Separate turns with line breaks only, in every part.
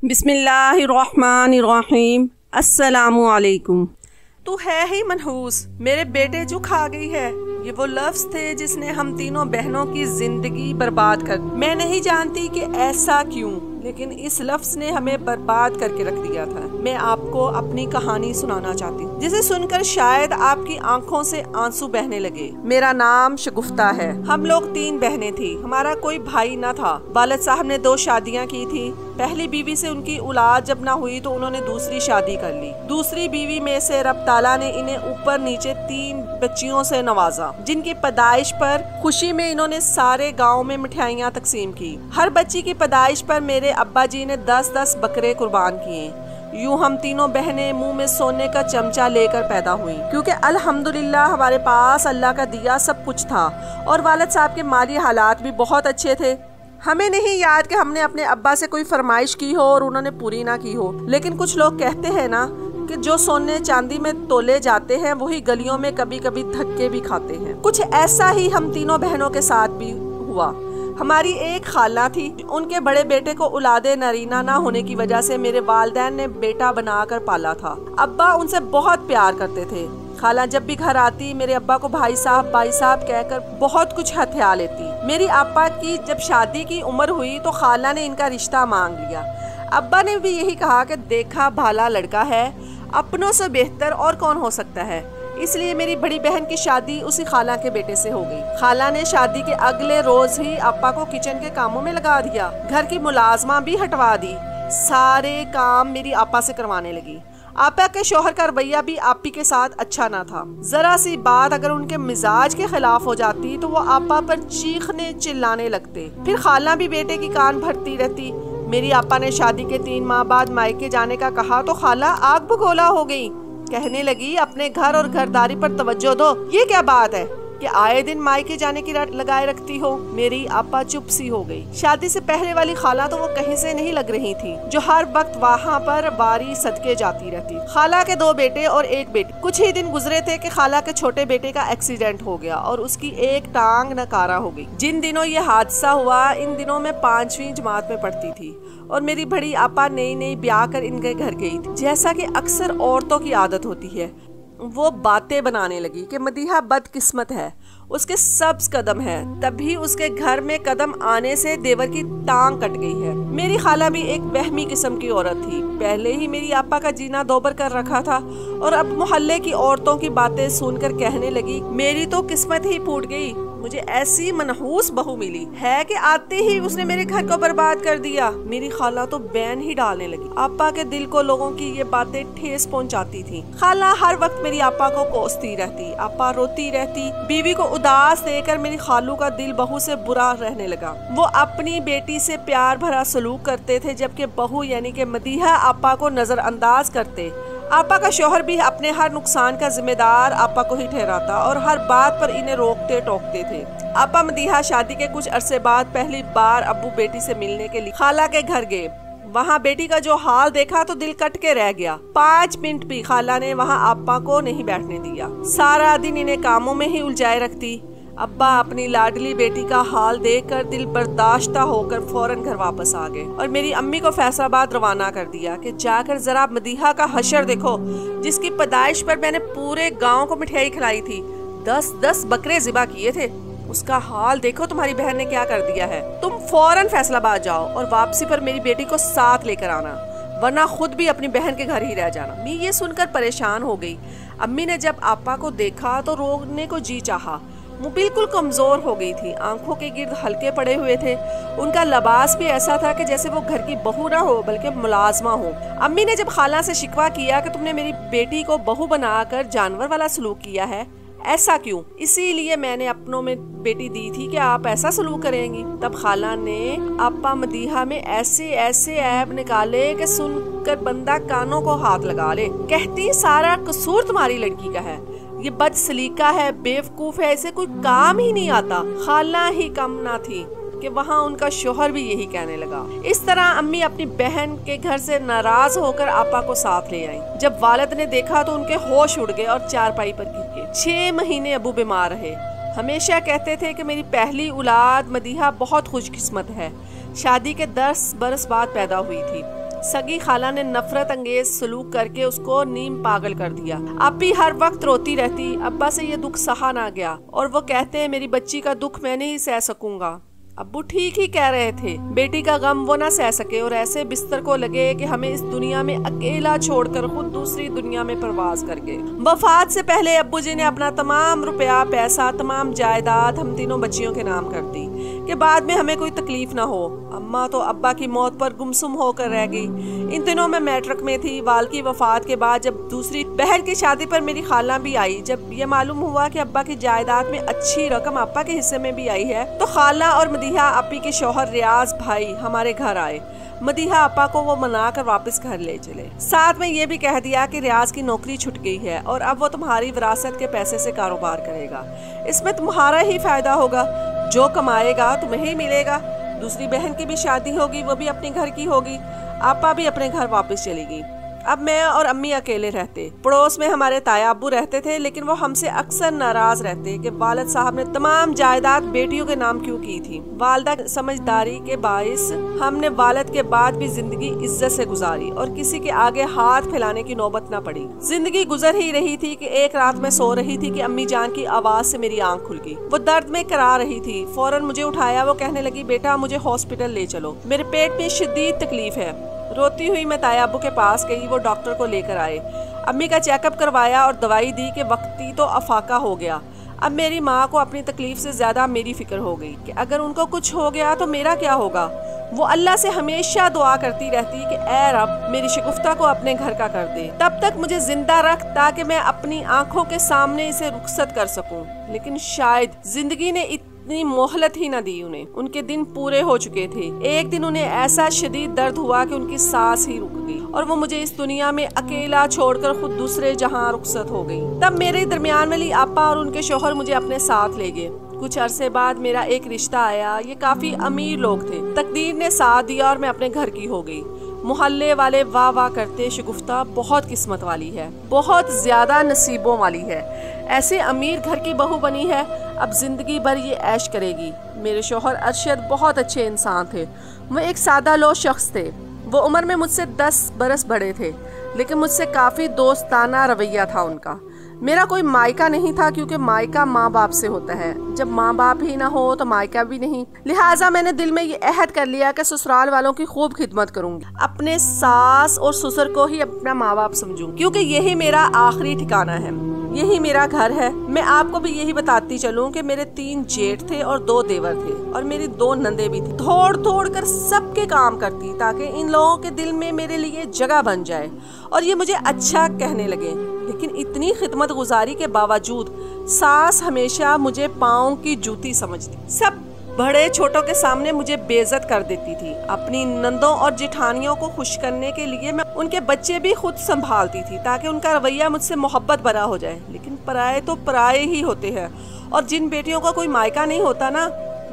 बिस्मिल्लाहिर्रहमानिर्रहीम। अस्सलामु अलैकुम। तू है ही मनहूस, मेरे बेटे जो खा गई है। ये वो लफ्ज थे जिसने हम तीनों बहनों की जिंदगी बर्बाद कर। मैं नहीं जानती कि ऐसा क्यों, लेकिन इस लफ्ज ने हमें बर्बाद करके रख दिया था। मैं आपको अपनी कहानी सुनाना चाहती हूँ, जिसे सुनकर शायद आपकी आंखों से आंसू बहने लगे। मेरा नाम शगुफ्ता है। हम लोग 3 बहनें थी। हमारा कोई भाई न था। वालिद साहब ने 2 शादियाँ की थी। पहली बीवी से उनकी औलाद जब ना हुई तो उन्होंने दूसरी शादी कर ली। दूसरी बीवी में से रब ताला ने इन्हें ऊपर नीचे 3 बच्चियों से नवाजा, जिनकी पैदाइश पर खुशी में इन्होंने सारे गांव में मिठाइयाँ तकसीम की। हर बच्ची की पैदाइश पर मेरे अब्बा जी ने 10-10 बकरे कुर्बान किए। यूं हम तीनों बहनें मुंह में सोने का चमचा लेकर पैदा हुई, क्योंकि अल्हम्दुलिल्लाह हमारे पास अल्लाह का दिया सब कुछ था और वालिद साहब के माली हालात भी बहुत अच्छे थे। हमें नहीं याद कि हमने अपने अब्बा से कोई फरमाइश की हो और उन्होंने पूरी ना की हो, लेकिन कुछ लोग कहते हैं ना कि जो सोने चांदी में तोले जाते हैं वही गलियों में कभी कभी धक्के भी खाते हैं। कुछ ऐसा ही हम तीनों बहनों के साथ भी हुआ। हमारी एक खाला थी, उनके बड़े बेटे को औलादे नरीना ना होने की वजह से मेरे वालिदैन ने बेटा बनाकर पाला था। अब्बा उनसे बहुत प्यार करते थे। खाला जब भी घर आती मेरे अब्बा को भाई साहब कहकर बहुत कुछ हथिया लेती। मेरी आपा की जब शादी की उम्र हुई तो खाला ने इनका रिश्ता मांग लिया। अब्बा ने भी यही कहा कि देखा भाला लड़का है, अपनों से बेहतर और कौन हो सकता है। इसलिए मेरी बड़ी बहन की शादी उसी खाला के बेटे से हो गई। खाला ने शादी के अगले रोज ही आपा को किचन के कामों में लगा दिया। घर की मुलाजमा भी हटवा दी। सारे काम मेरी आपा से करवाने लगी। आपा के शौहर का रवैया भी आपी के साथ अच्छा ना था। जरा सी बात अगर उनके मिजाज के खिलाफ हो जाती तो वो आपा पर चीखने चिल्लाने लगते। फिर खाला भी बेटे की कान भरती रहती। मेरी आपा ने शादी के 3 माह बाद मायके जाने का कहा तो खाला आग बगोला हो गई। कहने लगी अपने घर और घरदारी पर तवज्जो दो। ये क्या बात है कि आए दिन मायके जाने की रट लगाए रखती हो। मेरी आपा चुप सी हो गई। शादी से पहले वाली खाला तो वो कहीं से नहीं लग रही थी, जो हर वक्त वहाँ पर बारी सदके जाती रहती। खाला के 2 बेटे और 1 बेटी। कुछ ही दिन गुजरे थे कि खाला के छोटे बेटे का एक्सीडेंट हो गया और उसकी एक टांग नकारा हो गई। जिन दिनों ये हादसा हुआ इन दिनों में 5वीं जमात में पढ़ती थी और मेरी बड़ी आपा नई ब्याह कर इनके घर गई थी। जैसा कि अक्सर औरतों की आदत होती है, वो बातें बनाने लगी कि मदीहा बदकिस्मत है, उसके सब्ज कदम है। तभी उसके घर में कदम आने से देवर की टांग कट गई है। मेरी खाला भी एक वहमी किस्म की औरत थी। पहले ही मेरी आपा का जीना दोबर कर रखा था और अब मोहल्ले की औरतों की बातें सुनकर कहने लगी मेरी तो किस्मत ही फूट गई। मुझे ऐसी मनहूस बहू मिली है कि आते ही उसने मेरे घर को बर्बाद कर दिया। मेरी खाला तो बैन ही डालने लगी। आपा के दिल को लोगों की ये बातें ठेस पहुंचाती थी। खाला हर वक्त मेरी आपा को कोसती रहती। आपा रोती रहती। बीवी को उदास देकर मेरी खालू का दिल बहू से बुरा रहने लगा। वो अपनी बेटी से प्यार भरा सलूक करते थे, जबकि बहू यानी कि मदीहा आपा को नजरअंदाज करते। आपा का शौहर भी अपने हर नुकसान का जिम्मेदार आपा को ही ठहराता और हर बात पर इन्हें रोकते टोकते थे। आपा मदीहा शादी के कुछ अरसे बाद पहली बार अब्बू बेटी से मिलने के लिए खाला के घर गए। वहाँ बेटी का जो हाल देखा तो दिल कट के रह गया। 5 मिनट भी खाला ने वहाँ आपा को नहीं बैठने दिया। सारा दिन इन्हें कामों में ही उलझाए रखती। अब्बा अपनी लाडली बेटी का हाल देखकर दिल बर्दाश्ता होकर फौरन घर वापस आ गए और मेरी अम्मी को फैसलाबाद रवाना कर दिया कि जाकर जरा मदीहा का हशर देखो, जिसकी पैदाइश पर मैंने पूरे गांव को मिठाई खिलाई थी। 10-10 बकरे ज़िबा किए थे। उसका हाल देखो तुम्हारी बहन ने क्या कर दिया है। तुम फौरन फैसलाबाद जाओ और वापसी पर मेरी बेटी को साथ लेकर आना, वरना खुद भी अपनी बहन के घर ही रह जाना। मैं ये सुनकर परेशान हो गई। अम्मी ने जब आपा को देखा तो रोने को जी चाहा। वो बिल्कुल कमजोर हो गई थी। आंखों के गिर्द हल्के पड़े हुए थे। उनका लिबास भी ऐसा था कि जैसे वो घर की बहू ना हो बल्कि मुलाजमा हो। अम्मी ने जब खाला से शिकवा किया कि तुमने मेरी बेटी को बहू बनाकर जानवर वाला सलूक किया है, ऐसा क्यों? इसीलिए मैंने अपनों में बेटी दी थी कि आप ऐसा सलूक करेंगी। तब खाला ने आपा मदीहा में ऐसे ऐब निकाले कि सुनकर बंदा कानों को हाथ लगा ले। कहती सारा कसूर तुम्हारी लड़की का है, ये बद सलीका है, बेवकूफ है, इसे कोई काम ही नहीं आता। खाला ही कम ना थी कि वहाँ उनका शोहर भी यही कहने लगा। इस तरह अम्मी अपनी बहन के घर से नाराज होकर आपा को साथ ले आई। जब वालिद ने देखा तो उनके होश उड़ गए और चारपाई पर गिर गए। 6 महीने अबू बीमार रहे। हमेशा कहते थे कि मेरी पहली औलाद मदीहा बहुत खुशकिस्मत है। शादी के 10 बरस बाद पैदा हुई थी। सगी खाला ने नफरत अंगेज सलूक करके उसको नीम पागल कर दिया। अब्बी हर वक्त रोती रहती। अब्बा से ये दुख सहा ना गया और वो कहते हैं मेरी बच्ची का दुख मैं नहीं सह सकूंगा। अब्बू ठीक ही कह रहे थे, बेटी का गम वो ना सह सके और ऐसे बिस्तर को लगे कि हमें इस दुनिया में अकेला छोड़कर खुद दूसरी दुनिया में प्रवास कर गए। वफात से पहले अब्बू जी ने अपना तमाम रुपया पैसा तमाम जायदाद हम तीनों बच्चियों के नाम कर दी कि बाद में हमें कोई तकलीफ ना हो। अम्मा तो अब्बा की मौत पर गुमसुम होकर रह गई। इन दिनों मैं मैट्रिक में थी। वाल की वफात के बाद जब दूसरी बहन की शादी पर मेरी खाला भी आई, जब ये मालूम हुआ कि अब्बा की जायदाद में अच्छी रकम अब्बा के हिस्से में भी आई है, तो खाला और मदीहा अप्पी के शौहर रियाज भाई हमारे घर आए। मदीहा अपा को वो मनाकर वापस घर ले चले। साथ में ये भी कह दिया कि रियाज की नौकरी छूट गई है और अब वो तुम्हारी विरासत के पैसे से कारोबार करेगा, इसमें तुम्हारा ही फायदा होगा, जो कमाएगा तुम्हें ही मिलेगा। दूसरी बहन की भी शादी होगी, वो भी अपने घर की होगी। आपा भी अपने घर वापस चली गई। अब मैं और अम्मी अकेले रहते। पड़ोस में हमारे ताया अब्बू रहते थे, लेकिन वो हमसे अक्सर नाराज रहते कि वालिद साहब ने तमाम जायदाद बेटियों के नाम क्यों की थी। वालिदा समझदारी के बाइस हमने वालिद के बाद भी जिंदगी इज्जत से गुजारी और किसी के आगे हाथ फैलाने की नौबत न पड़ी। जिंदगी गुजर ही रही थी कि एक रात में सो रही थी कि अम्मी जान की आवाज से मेरी आंख खुल गई। वो दर्द में करा रही थी। फौरन मुझे उठाया। वो कहने लगी, बेटा मुझे हॉस्पिटल ले चलो, मेरे पेट में शदीद तकलीफ है। रोती हुई मैं ताया अब्बू के पास गई। वो डॉक्टर को लेकर आए। अम्मी का चेकअप करवाया और दवाई दी कि वक्ती तो अफाका हो गया। अब मेरी माँ को अपनी तकलीफ से ज्यादा मेरी फिक्र हो गई कि अगर उनको कुछ हो गया तो मेरा क्या होगा। वो अल्लाह से हमेशा दुआ करती रहती कि ऐ रब मेरी शगुफ्ता को अपने घर का कर दे, तब तक मुझे जिंदा रख ताकि मैं अपनी आंखों के सामने इसे रुखसत कर सकूं। लेकिन शायद जिंदगी ने इतनी मोहलत ही न दी उन्हें। उनके दिन पूरे हो चुके थे। एक दिन उन्हें ऐसा शदीद दर्द हुआ कि उनकी सांस ही रुक गई और वो मुझे इस दुनिया में अकेला छोड़कर खुद दूसरे जहां रुखसत हो गई। तब मेरे दरमियान वाली आपा और उनके शौहर मुझे अपने साथ ले गए। कुछ अरसे बाद मेरा एक रिश्ता आया। ये काफी अमीर लोग थे। तकदीर ने साथ दिया और मैं अपने घर की हो गई। मोहल्ले वाले वाह वाह करते, शगुफ्ता बहुत किस्मत वाली है, बहुत ज्यादा नसीबों वाली है, ऐसे अमीर घर की बहू बनी है, अब जिंदगी भर ये ऐश करेगी। मेरे शौहर अरशद बहुत अच्छे इंसान थे। वो एक सादा लो शख्स थे। वो उम्र में मुझसे 10 बरस बड़े थे, लेकिन मुझसे काफी दोस्ताना रवैया था उनका। मेरा कोई मायका नहीं था, क्योंकि मायका माँ बाप से होता है। जब माँ बाप ही ना हो तो मायका भी नहीं। लिहाजा मैंने दिल में ये अहद कर लिया कि ससुराल वालों की खूब खिदमत करूंगी, अपने सास और ससुर को ही अपना माँ बाप समझूं, क्योंकि यही मेरा आखिरी ठिकाना है, यही मेरा घर है। मैं आपको भी यही बताती चलूं कि मेरे 3 जेठ थे और 2 देवर थे और मेरी 2 नंदे भी थी। थोड़ थोड़ कर सबके काम करती ताकि इन लोगों के दिल में मेरे लिए जगह बन जाए और ये मुझे अच्छा कहने लगे। लेकिन इतनी खिदमत गुजारी के बावजूद सास हमेशा मुझे पाँव की जूती समझती। सब बड़े छोटों के सामने मुझे बेइज्जत कर देती थी। अपनी नंदों और जेठानियों को खुश करने के लिए मैं उनके बच्चे भी खुद संभालती थी ताकि उनका रवैया मुझसे मोहब्बत भरा हो जाए। लेकिन पराये तो पराये ही होते हैं और जिन बेटियों का कोई मायका नहीं होता ना,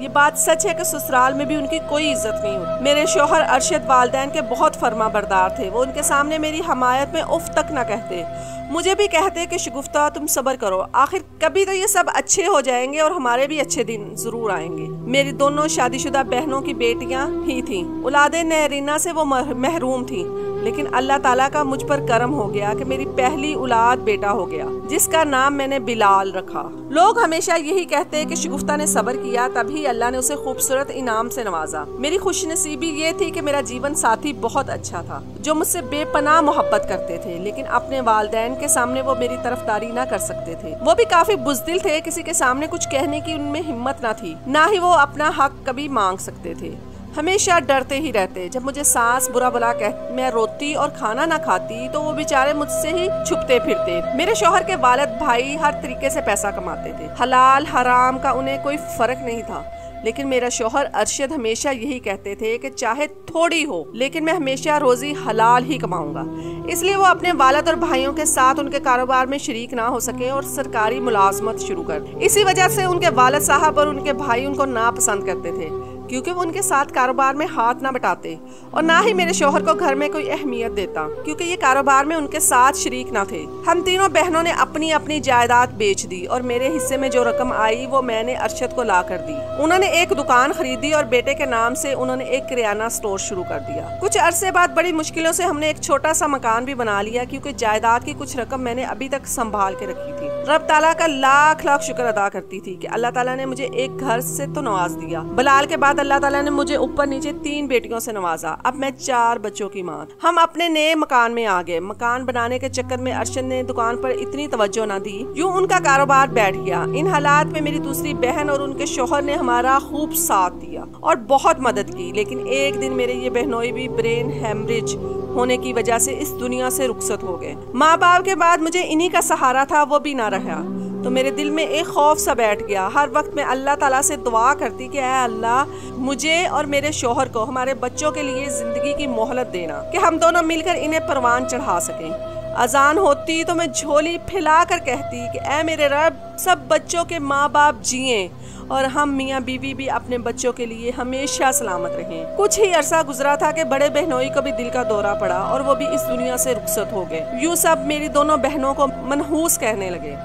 ये बात सच है कि ससुराल में भी उनकी कोई इज्जत नहीं होती। मेरे शौहर अरशद वालिदैन के बहुत फर्मा बरदार थे। वो उनके सामने मेरी हमायत में उफ तक न कहते। मुझे भी कहते कि शगुफ्ता तुम सब्र करो, आखिर कभी तो ये सब अच्छे हो जाएंगे और हमारे भी अच्छे दिन जरूर आएंगे। मेरी दोनों शादीशुदा बहनों की बेटियां ही थीं। औलादे नहरीना से वो महरूम थी, लेकिन अल्लाह ताला का मुझ पर करम हो गया कि मेरी पहली औलाद बेटा हो गया, जिसका नाम मैंने बिलाल रखा। लोग हमेशा यही कहते हैं कि शगुफ्ता ने सब्र किया, तभी अल्लाह ने उसे खूबसूरत इनाम से नवाजा। मेरी खुशनसीबी ये थी कि मेरा जीवन साथी बहुत अच्छा था, जो मुझसे बेपनाह मोहब्बत करते थे, लेकिन अपने वालिदैन के सामने वो मेरी तरफदारी ना कर सकते थे। वो भी काफी बुज़दिल थे। किसी के सामने कुछ कहने की उनमें हिम्मत ना थी, ना ही वो अपना हक कभी मांग सकते थे। हमेशा डरते ही रहते। जब मुझे सास बुरा भला कह मैं रोती और खाना ना खाती तो वो बेचारे मुझसे ही छुपते फिरते। मेरे शौहर के वालिद भाई हर तरीके से पैसा कमाते थे। हलाल हराम का उन्हें कोई फर्क नहीं था, लेकिन मेरा शौहर अरशद हमेशा यही कहते थे कि चाहे थोड़ी हो, लेकिन मैं हमेशा रोजी हलाल ही कमाऊंगा। इसलिए वो अपने वालिद और भाइयों के साथ उनके कारोबार में शरीक ना हो सके और सरकारी मुलाजमत शुरू कर। इसी वजह से उनके वालिद साहब और उनके भाई उनको नापसंद करते थे। क्योंकि वो उनके साथ कारोबार में हाथ ना बटाते, और ना ही मेरे शौहर को घर में कोई अहमियत देता, क्योंकि ये कारोबार में उनके साथ शरीक ना थे। हम तीनों बहनों ने अपनी अपनी जायदाद बेच दी और मेरे हिस्से में जो रकम आई वो मैंने अरशद को ला कर दी। उन्होंने एक दुकान खरीदी और बेटे के नाम से उन्होंने एक किराना स्टोर शुरू कर दिया। कुछ अरसे बाद बड़ी मुश्किलों से हमने एक छोटा सा मकान भी बना लिया, क्योंकि जायदाद की कुछ रकम मैंने अभी तक संभाल के रखी थी। रब ताला का लाख लाख शुक्र अदा करती थी कि अल्लाह ताला ने मुझे एक घर से तो नवाज दिया। बलाल के बाद अल्लाह ताला ने मुझे ऊपर नीचे 3 बेटियों से नवाजा। अब मैं 4 बच्चों की मां। हम अपने नए मकान में आ गए। मकान बनाने के चक्कर में अरशद ने दुकान पर इतनी तवज्जो न दी, यूं उनका कारोबार बैठ गया। इन हालात में मेरी दूसरी बहन और उनके शौहर ने हमारा खूब साथ दिया और बहुत मदद की। लेकिन एक दिन मेरे ये बहनोई भी ब्रेन हेमरेज होने की वजह से इस दुनिया से रुखसत हो गए। माँ बाप के बाद मुझे इन्हीं का सहारा था, वो भी ना रहा, तो मेरे दिल में एक खौफ सा बैठ गया। हर वक्त मैं अल्लाह ताला से दुआ करती कि ऐ अल्लाह, मुझे और मेरे शौहर को हमारे बच्चों के लिए जिंदगी की मोहलत देना कि हम दोनों मिलकर इन्हें परवान चढ़ा सकें। अजान होती तो मैं झोली फैला कर कहती कि ऐ मेरे रब, सब बच्चों के माँ बाप जिए और हम मियाँ बीवी भी अपने बच्चों के लिए हमेशा सलामत रहें। कुछ ही अरसा गुजरा था कि बड़े बहनोई को भी दिल का दौरा पड़ा और वो भी इस दुनिया से रुखसत हो गए। यूँ सब मेरी दोनों बहनों को मनहूस कहने लगे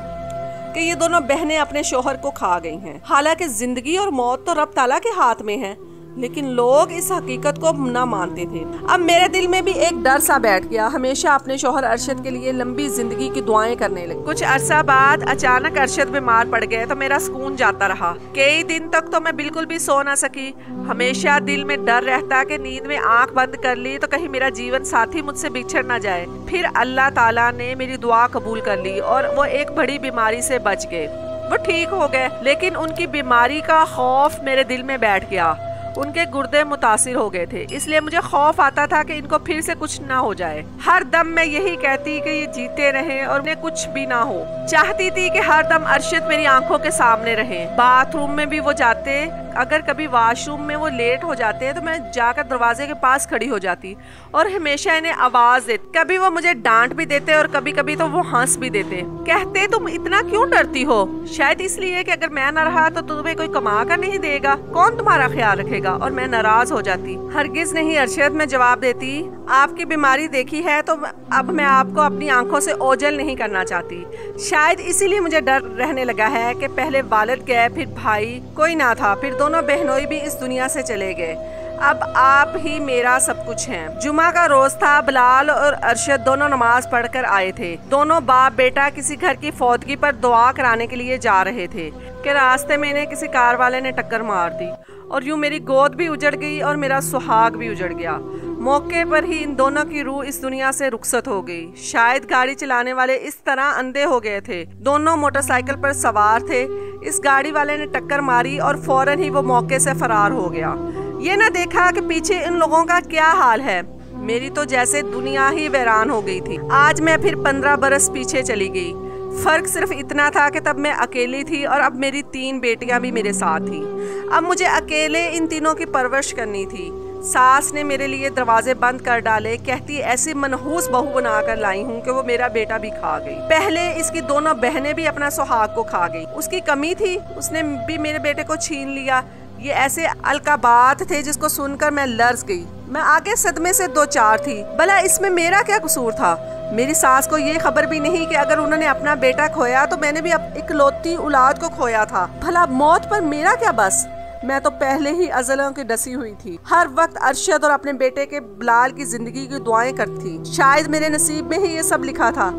कि ये दोनों बहनें अपने शौहर को खा गई हैं। हालांकि जिंदगी और मौत तो रब ताला के हाथ में है, लेकिन लोग इस हकीकत को ना मानते थे। अब मेरे दिल में भी एक डर सा बैठ गया। हमेशा अपने शौहर अरशद के लिए लंबी जिंदगी की दुआएं करने लगी। कुछ अरसा बाद अचानक अरशद बीमार पड़ गए तो मेरा सुकून जाता रहा। कई दिन तक तो मैं बिल्कुल भी सो ना सकी। हमेशा दिल में डर रहता कि नींद में आंख बंद कर ली तो कहीं मेरा जीवन साथी मुझसे बिछड़ ना जाए। फिर अल्लाह ताला ने मेरी दुआ कबूल कर ली और वो एक बड़ी बीमारी से बच गए। वो ठीक हो गए, लेकिन उनकी बीमारी का खौफ मेरे दिल में बैठ गया। उनके गुर्दे मुतासिर हो गए थे, इसलिए मुझे खौफ आता था कि इनको फिर से कुछ ना हो जाए। हर दम मैं यही कहती कि ये जीते रहें और उन्हें कुछ भी ना हो। चाहती थी कि हर दम अरशद मेरी आंखों के सामने रहे। बाथरूम में भी वो जाते, अगर कभी वॉशरूम में वो लेट हो जाते तो मैं जाकर दरवाजे के पास खड़ी हो जाती और हमेशा इन्हें आवाज देती। कभी वो मुझे डांट भी देते और कभी कभी तो वो हंस भी देते। कहते तुम इतना क्यों डरती हो? शायद इसलिए कि अगर मैं न रहा तो तुम्हें कोई कमा कर नहीं देगा, कौन तुम्हारा ख्याल रखेगा? और मैं नाराज हो जाती। हरगिज नहीं अरशद, मैं जवाब देती, आपकी बीमारी देखी है तो अब मैं आपको अपनी आंखों से ओझल नहीं करना चाहती। शायद इसीलिए मुझे डर रहने लगा है कि पहले वालिद गए, फिर भाई, कोई ना था, फिर दोनों बहनोई भी इस दुनिया से चले गए। अब आप ही मेरा सब कुछ हैं। जुमा का रोज था। बिलाल और अरशद दोनों नमाज पढ़कर आए थे। दोनों बाप बेटा किसी घर की फौतगी पर दुआ कराने के लिए जा रहे थे कि रास्ते में इन्हें किसी कार वाले ने टक्कर मार दी और यूं मेरी गोद भी उजड़ गई और मेरा सुहाग भी उजड़ गया। मौके पर ही इन दोनों की रूह इस दुनिया से रुखसत हो गई। शायद गाड़ी चलाने वाले इस तरह अंधे हो गए थे। दोनों मोटरसाइकिल पर सवार थे। इस गाड़ी वाले ने टक्कर मारी और फौरन ही वो मौके से फरार हो गया। ये न देखा कि पीछे इन लोगों का क्या हाल है। मेरी तो जैसे दुनिया ही वीरान हो गई थी। आज मैं फिर 15 बरस पीछे चली गई। फर्क सिर्फ इतना था कि तब मैं अकेली थी और अब मेरी 3 बेटियां भी मेरे साथ थी। अब मुझे अकेले इन तीनों की परवरिश करनी थी। सास ने मेरे लिए दरवाजे बंद कर डाले, कहती ऐसी मनहूस बहू बना कर लाई हूँ कि वो मेरा बेटा भी खा गई। पहले इसकी दोनों बहनें भी अपना सुहाग को खा गई। उसकी कमी थी, उसने भी मेरे बेटे को छीन लिया। ये ऐसे अलकाबात थे जिसको सुनकर मैं लर्ज गई। मैं आगे सदमे से 2-4 थी। भला इसमें मेरा क्या कसूर था? मेरी सास को ये खबर भी नहीं कि अगर उन्होंने अपना बेटा खोया तो मैंने भी इकलौती औलाद को खोया था। भला मौत पर मेरा क्या बस? मैं तो पहले ही अजलों की डसी हुई थी। हर वक्त अरशद और अपने बेटे के बिलाल की जिंदगी की दुआएं करती। शायद मेरे नसीब में ही ये सब लिखा था।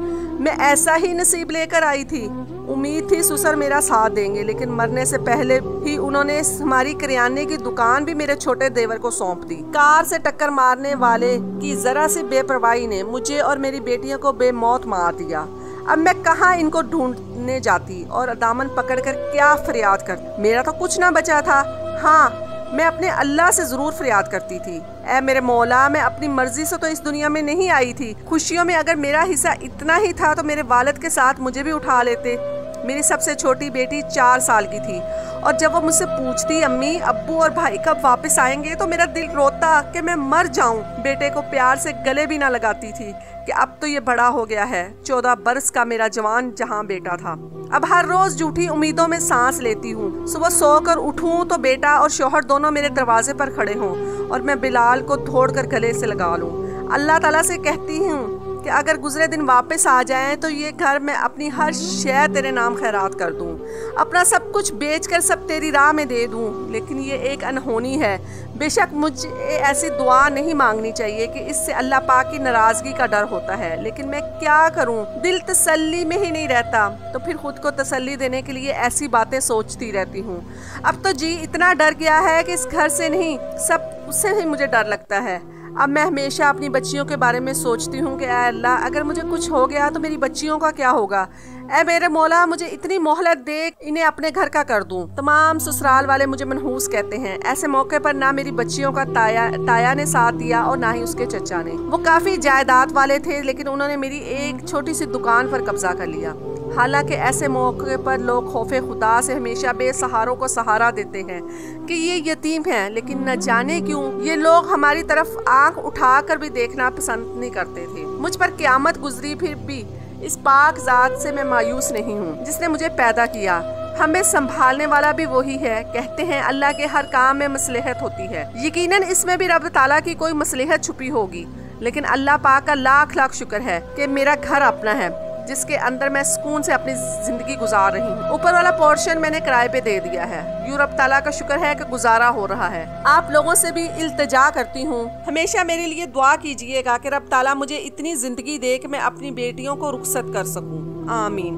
मैं ऐसा ही नसीब लेकर आई थी। उम्मीद थी ससुर मेरा साथ देंगे, लेकिन मरने से पहले ही उन्होंने हमारी करियाने की दुकान भी मेरे छोटे देवर को सौंप दी। कार से टक्कर मारने वाले की जरा सी बेपरवाही ने मुझे और मेरी बेटियों को बेमौत मार दिया। अब मैं कहाँ इनको ढूंढने जाती और दामन पकड़कर क्या फरियाद करती? मेरा तो कुछ ना बचा था। हाँ, मैं अपने अल्लाह से जरूर फरियाद करती थी, ऐ मेरे मौला, मैं अपनी मर्जी से तो इस दुनिया में नहीं आई थी। खुशियों में अगर मेरा हिस्सा इतना ही था तो मेरे वालिद के साथ मुझे भी उठा लेते। میری سب سے چھوٹی بیٹی 4 سال کی تھی اور جب وہ مجھ سے پوچھتی امی ابو اور بھائی کب واپس آئیں گے تو میرا دل روتا کہ میں مر جاؤں۔ بیٹے کو پیار سے گلے بھی نہ لگاتی تھی کہ اب تو یہ بڑا ہو گیا ہے۔ 14 برس کا میرا جوان جہاں بیٹا تھا۔ اب ہر روز جھوٹی امیدوں میں سانس لیتی ہوں۔ صبح سو کر اٹھوں تو بیٹا اور شوہر دونوں میرے دروازے پر کھڑے ہوں اور میں بلال کو دھوڑ کر گلے سے لگا لوں۔ اللہ تعالیٰ سے کہتی ہوں کہ اگر گزرے دن واپس آ جائیں تو یہ گھر میں اپنی ہر شے تیرے نام خیرات کر دوں، اپنا سب کچھ بیچ کر سب تیری راہ میں دے دوں۔ لیکن یہ ایک انہونی ہے۔ بے شک مجھے ایسی دعا نہیں مانگنی چاہیے کہ اس سے اللہ پاک کی ناراضگی کا ڈر ہوتا ہے، لیکن میں کیا کروں، دل تسلی میں ہی نہیں رہتا، تو پھر خود کو تسلی دینے کے لیے ایسی باتیں سوچتی رہتی ہوں۔ اب تو جی اتنا ڈر گیا ہے کہ اس گھر سے نہیں، سب سے ہی مجھے ڈر لگتا ہے۔ اب میں ہمیشہ اپنی بچیوں کے بارے میں سوچتی ہوں کہ اے اللہ اگر مجھے کچھ ہو گیا تو میری بچیوں کا کیا ہوگا؟ اے میرے مولا مجھے اتنی مہلت دے انہیں اپنے گھر کا کر دوں۔ تمام سسرال والے مجھے منحوس کہتے ہیں۔ ایسے موقع پر نہ میری بچیوں کا تایا نے ساتھ دیا اور نہ ہی اس کے چچا نے۔ وہ کافی جائیداد والے تھے لیکن انہوں نے میری ایک چھوٹی سی دکان پر قبضہ کر لیا۔ حالانکہ ایسے موقع پر لوگ خوف خدا سے ہمیشہ بے سہاروں کو سہارا دیتے ہیں کہ یہ یتیم ہیں، لیکن نہ جانے کیوں یہ لوگ ہماری طرف آنکھ اٹھا کر بھی دیکھنا پسند نہیں کرتے تھے۔ مجھ پر قیامت گزری پھر بھی اس پاک ذات سے میں مایوس نہیں ہوں جس نے مجھے پیدا کیا۔ ہمیں سنبھالنے والا بھی وہی ہے۔ کہتے ہیں اللہ کے ہر کام میں مصلحت ہوتی ہے، یقیناً اس میں بھی رب تعالیٰ کی کوئی مصلحت چھپی ہوگی، لیکن اللہ پاک کا لاکھ لاکھ شکر ہے کہ میرا گھر اپنا ہے جس کے اندر میں سکون سے اپنی زندگی گزار رہی ہوں۔ اوپر والا پورشن میں نے کرائے پہ دے دیا ہے۔ یوں رب تعالیٰ کا شکر ہے کہ گزارا ہو رہا ہے۔ آپ لوگوں سے بھی التجا کرتی ہوں ہمیشہ میرے لیے دعا کیجئے گا کہ رب تعالیٰ مجھے اتنی زندگی دے کہ میں اپنی بیٹیوں کو رخصت کر سکوں۔ آمین۔